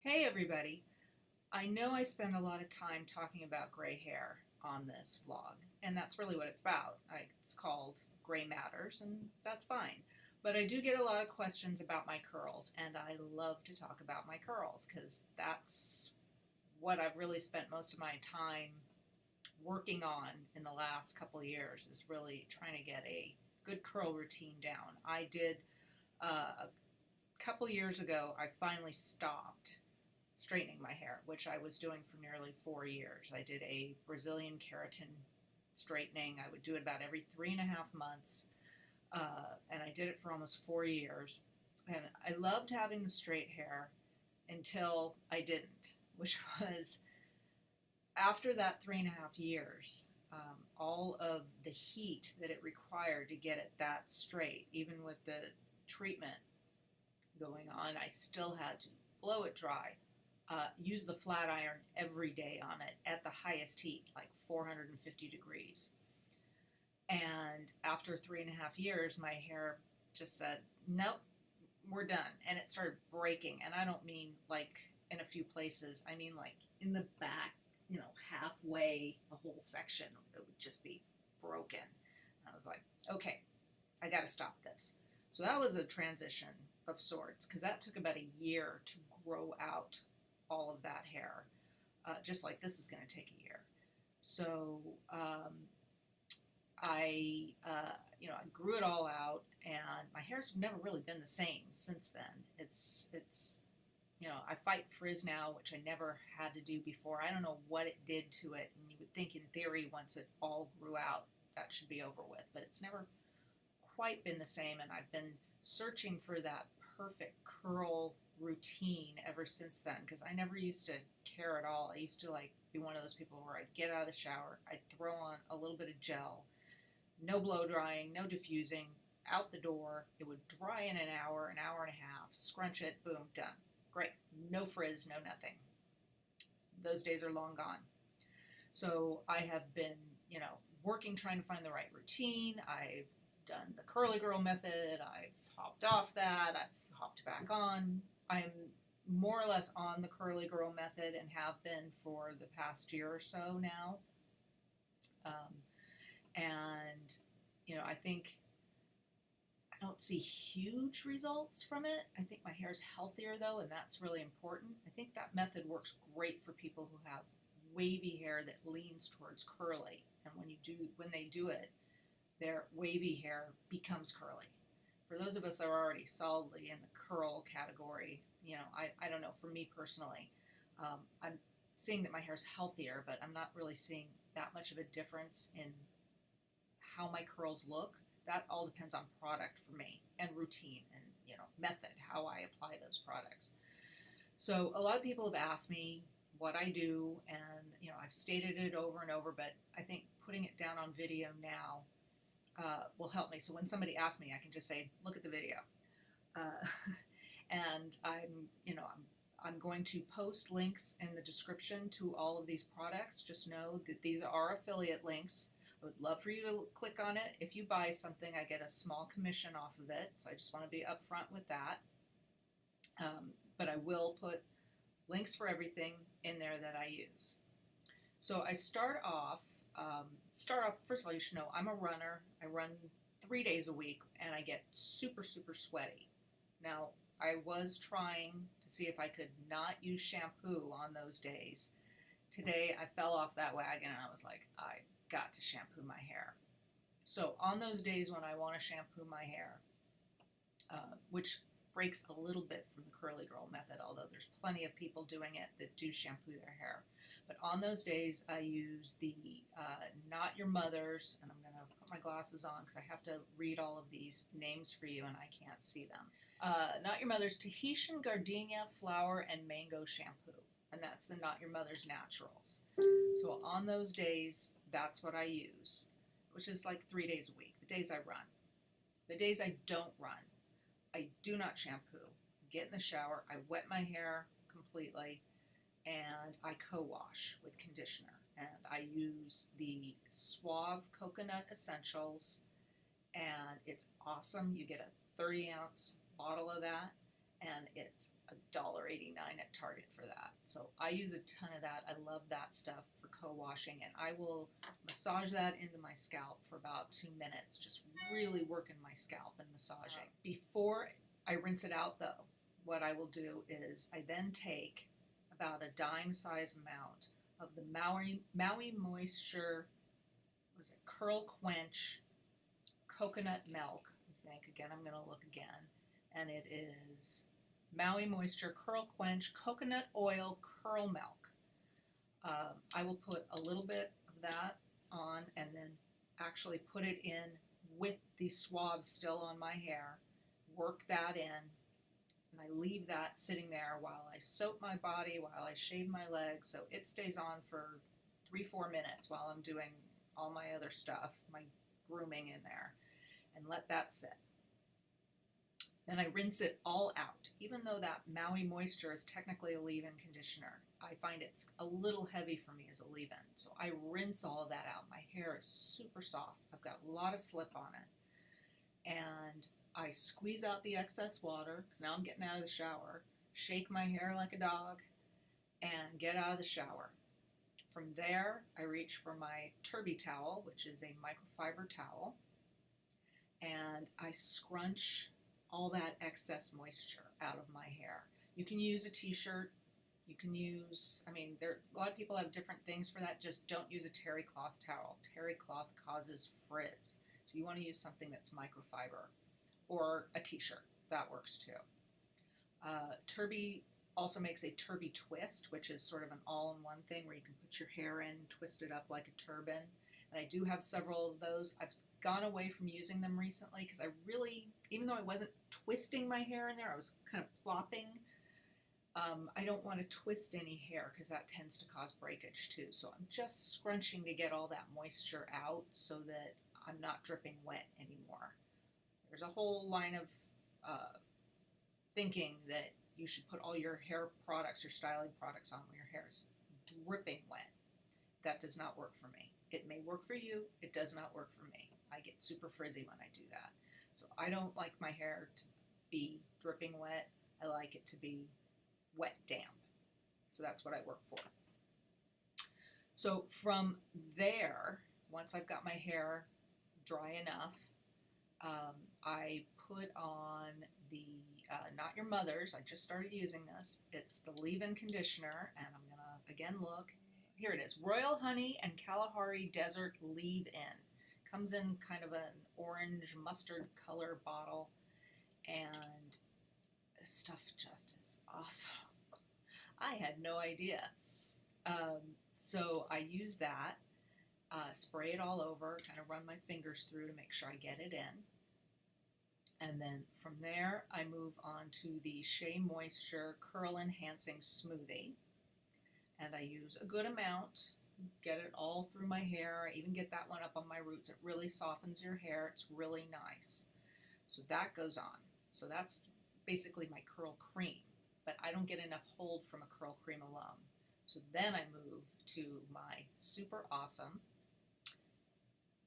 Hey everybody! I know I spend a lot of time talking about gray hair on this vlog, and that's really what it's about. It's called Gray Matters, and that's fine. But I do get a lot of questions about my curls, and I love to talk about my curls because that's what I've really spent most of my time working on in the last couple of years, is really trying to get a good curl routine down. I did a couple years ago, I finally stopped straightening my hair, which I was doing for nearly 4 years. I did a Brazilian keratin straightening. I would do it about every 3.5 months, and I did it for almost 4 years. And I loved having the straight hair until I didn't, which was after that 3.5 years. All of the heat that it required to get it that straight, even with the treatment going on, I still had to blow it dry, use the flat iron every day on it at the highest heat, like 450 degrees. And after 3.5 years, my hair just said, nope, we're done. And it started breaking. And I don't mean like in a few places, I mean like in the back, halfway, the whole section, it would just be broken. And I was like, okay, I got to stop this. So that was a transition of sorts, because that took about a year to grow out all of that hair, just like this is going to take a year. So I grew it all out, and my hair's never really been the same since then. It's I fight frizz now, which I never had to do before. I don't know what it did to it, and you would think in theory once it all grew out that should be over with, but it's never quite been the same, and I've been searching for that perfect curl routine ever since then, because I never used to care at all. I used to be one of those people where I'd get out of the shower, I'd throw on a little bit of gel, no blow drying, no diffusing, out the door. It would dry in an hour and a half, scrunch it, boom, done. Great. No frizz, no nothing. Those days are long gone. So I have been, working, trying to find the right routine. I've done the curly girl method. I've hopped off that. I've hopped back on. I'm more or less on the curly girl method and have been for the past year or so now. And I think I don't see huge results from it. I think my hair's healthier though, and that's really important. I think that method works great for people who have wavy hair that leans towards curly, and when they do it, their wavy hair becomes curly. For those of us that are already solidly in the curl category, I don't know, for me personally, I'm seeing that my hair's healthier, but I'm not really seeing that much of a difference in how my curls look. That all depends on product for me, and routine, and method, how I apply those products. So a lot of people have asked me what I do, and I've stated it over and over, but I think putting it down on video now will help me. So when somebody asks me, I can just say, look at the video. And I'm going to post links in the description to all of these products. Just know that these are affiliate links. I would love for you to click on it. If you buy something, I get a small commission off of it, so I just want to be upfront with that. But I will put links for everything in there that I use. So I start off, first of all, you should know I'm a runner. I run 3 days a week, and I get super, super sweaty. Now, I was trying to see if I could not use shampoo on those days. Today, I fell off that wagon, and I was like, I got to shampoo my hair. So on those days when I want to shampoo my hair, which breaks a little bit from the curly girl method, although there's plenty of people doing it that do shampoo their hair. But on those days, I use the Not Your Mother's, and I'm going to put my glasses on because I have to read all of these names for you and I can't see them. Not Your Mother's Tahitian Gardenia Flower and Mango Shampoo, and that's the Not Your Mother's Naturals. So on those days, that's what I use, which is like 3 days a week, the days I run. The days I don't run, I do not shampoo. Get in the shower, I wet my hair completely, and I co-wash with conditioner. And I use the Suave Coconut Essentials, and it's awesome. You get a 30-ounce bottle of that, and it's $1.89 at Target for that. So I use a ton of that. I love that stuff for co-washing, and I will massage that into my scalp for about 2 minutes, just really working my scalp and massaging. Before I rinse it out though, what I will do is I then take about a dime size amount of the Maui Moisture, was it Curl Quench coconut milk, I think. Again, I'm going to look again. And it is Maui Moisture Curl Quench Coconut Oil Curl Milk. I will put a little bit of that on and then actually put it in with the swab still on my hair, work that in, and I leave that sitting there while I soap my body, while I shave my legs, so it stays on for 3-4 minutes while I'm doing all my other stuff, my grooming in there, and let that sit. Then I rinse it all out. Even though that Maui Moisture is technically a leave-in conditioner, I find it's a little heavy for me as a leave-in. So I rinse all of that out. My hair is super soft. I've got a lot of slip on it. And I squeeze out the excess water, because now I'm getting out of the shower, shake my hair like a dog, and get out of the shower. From there, I reach for my Chpt towel, which is a microfiber towel, and I scrunch all that excess moisture out of my hair. You can use a t-shirt, you can use, a lot of people have different things for that. Just don't use a terry cloth towel. Terry cloth causes frizz. So you want to use something that's microfiber, or a t-shirt, that works too. Chpt also makes a Chpt twist, which is sort of an all-in-one thing where you can put your hair in, twist it up like a turban. And I do have several of those. I've gone away from using them recently because I really, even though I wasn't twisting my hair in there, I was kind of plopping. I don't want to twist any hair because that tends to cause breakage too. So I'm just scrunching to get all that moisture out so that I'm not dripping wet anymore. There's a whole line of thinking that you should put all your hair products, your styling products on when your hair is dripping wet. That does not work for me. It may work for you, it does not work for me. I get super frizzy when I do that. So I don't like my hair to be dripping wet. I like it to be wet damp. So that's what I work for. So from there, once I've got my hair dry enough, I put on the Not Your Mother's. I just started using this. It's the leave-in conditioner, and I'm going to, again, look. Here it is. Royal Honey and Kalahari Desert Leave-In. Comes in kind of an orange mustard color bottle, and this stuff just is awesome. I had no idea. So I use that, spray it all over, kind of run my fingers through to make sure I get it in. And then from there, I move on to the Shea Moisture Curl Enhancing Smoothie. And I use a good amount, get it all through my hair. I even get that one up on my roots. It really softens your hair. It's really nice. So that goes on. So that's basically my curl cream, but I don't get enough hold from a curl cream alone. So then I move to my super awesome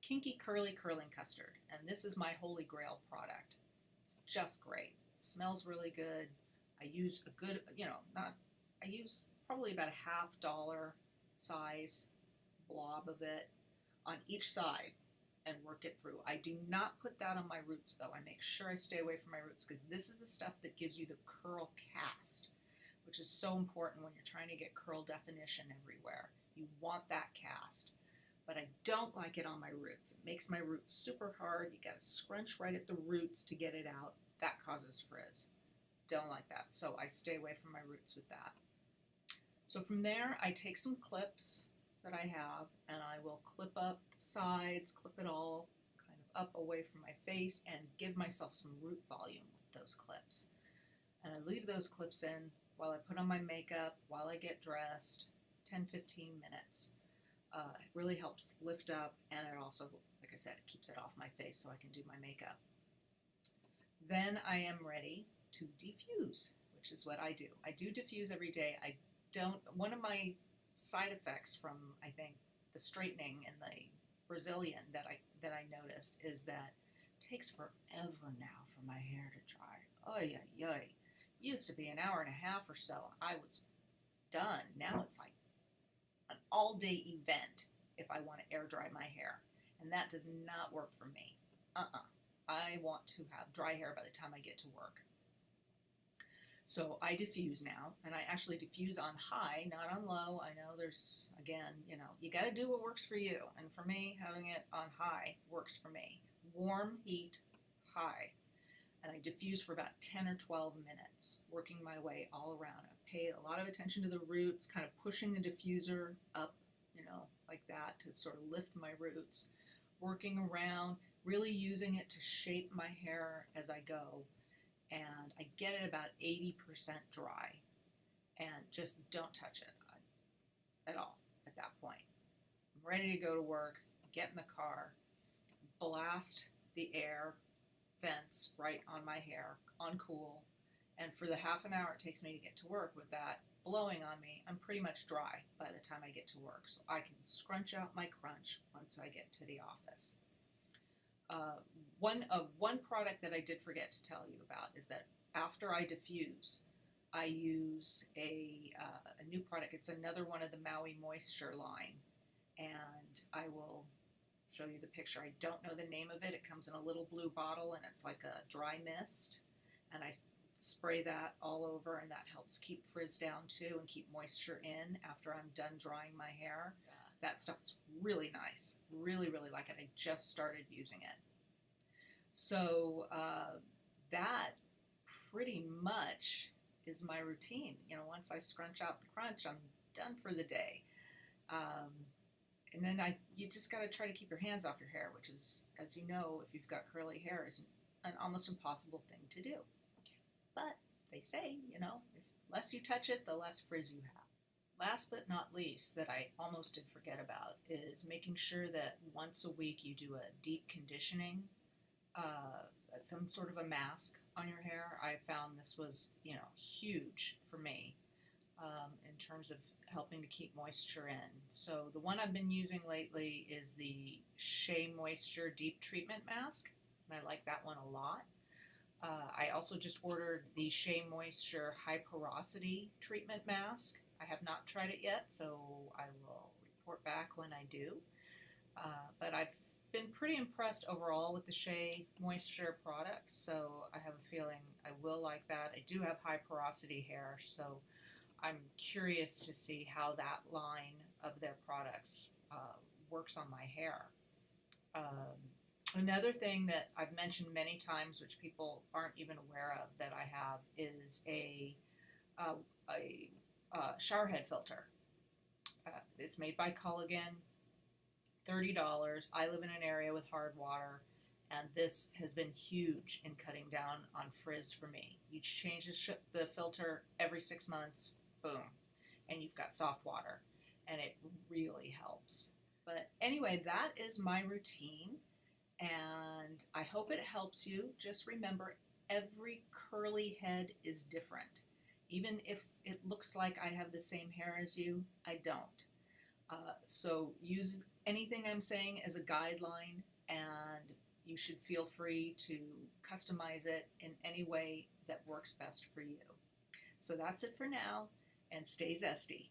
Kinky Curly Curling Custard. And this is my holy grail product. It's just great. It smells really good. I use a good, I use probably about a $half size blob of it on each side and work it through. I do not put that on my roots though. I make sure I stay away from my roots because this is the stuff that gives you the curl cast, which is so important when you're trying to get curl definition everywhere. You want that cast. But I don't like it on my roots. It makes my roots super hard. You gotta scrunch right at the roots to get it out. That causes frizz. Don't like that. So I stay away from my roots with that. So from there, I take some clips that I have and I will clip up the sides, clip it all kind of up away from my face and give myself some root volume with those clips. And I leave those clips in while I put on my makeup, while I get dressed, 10-15 minutes. It really helps lift up, and it also, like I said, it keeps it off my face so I can do my makeup. Then I am ready to diffuse, which is what I do. I do diffuse every day. One of my side effects from, I think, the straightening and the Brazilian that I noticed is that it takes forever now for my hair to dry. Oy, oy, oy. Used to be an hour and a half or so, I was done. Now it's like an all-day event if I want to air dry my hair, and that does not work for me. I want to have dry hair by the time I get to work. So I diffuse now, and I actually diffuse on high, not on low. I know there's, again, you got to do what works for you. And for me, having it on high works for me. Warm, heat, high. And I diffuse for about 10 or 12 minutes, working my way all around. I pay a lot of attention to the roots, kind of pushing the diffuser up, like that to sort of lift my roots. Working around, really using it to shape my hair as I go. And I get it about 80% dry, and just don't touch it at all at that point. I'm ready to go to work, get in the car, blast the air vents right on my hair on cool, and for the half an hour it takes me to get to work with that blowing on me, I'm pretty much dry by the time I get to work, so I can scrunch out my crunch once I get to the office. One product that I did forget to tell you about is that after I diffuse, I use a new product. It's another one of the Maui Moisture line, and I will show you the picture. I don't know the name of it. It comes in a little blue bottle, and it's like a dry mist, and I spray that all over, and that helps keep frizz down too and keep moisture in after I'm done drying my hair. That stuff is really nice. Really, really like it. I just started using it. So that pretty much is my routine. Once I scrunch out the crunch, I'm done for the day. And then you just got to try to keep your hands off your hair, which is, as you know, if you've got curly hair, is an almost impossible thing to do. But they say, the less you touch it, the less frizz you have. Last but not least, that I almost did forget about, is making sure that once a week you do a deep conditioning, some sort of a mask on your hair. I found this was, huge for me in terms of helping to keep moisture in. So the one I've been using lately is the Chpt Moisture Deep Treatment Mask, and I like that one a lot. I also just ordered the Chpt Moisture High Porosity Treatment Mask. I have not tried it yet, so I will report back when I do. But I've been pretty impressed overall with the Chpt Moisture products, so I have a feeling I will like that. I do have high porosity hair, so I'm curious to see how that line of their products works on my hair. Another thing that I've mentioned many times, which people aren't even aware of, that I have is a showerhead filter. It's made by Culligan, $30. I live in an area with hard water, and this has been huge in cutting down on frizz for me. You change the filter every 6 months, boom, and you've got soft water, and it really helps. But anyway, that is my routine, and I hope it helps you. Just remember, every curly head is different. Even if it looks like I have the same hair as you, I don't. So use anything I'm saying as a guideline, and you should feel free to customize it in any way that works best for you. So that's it for now, and stay zesty.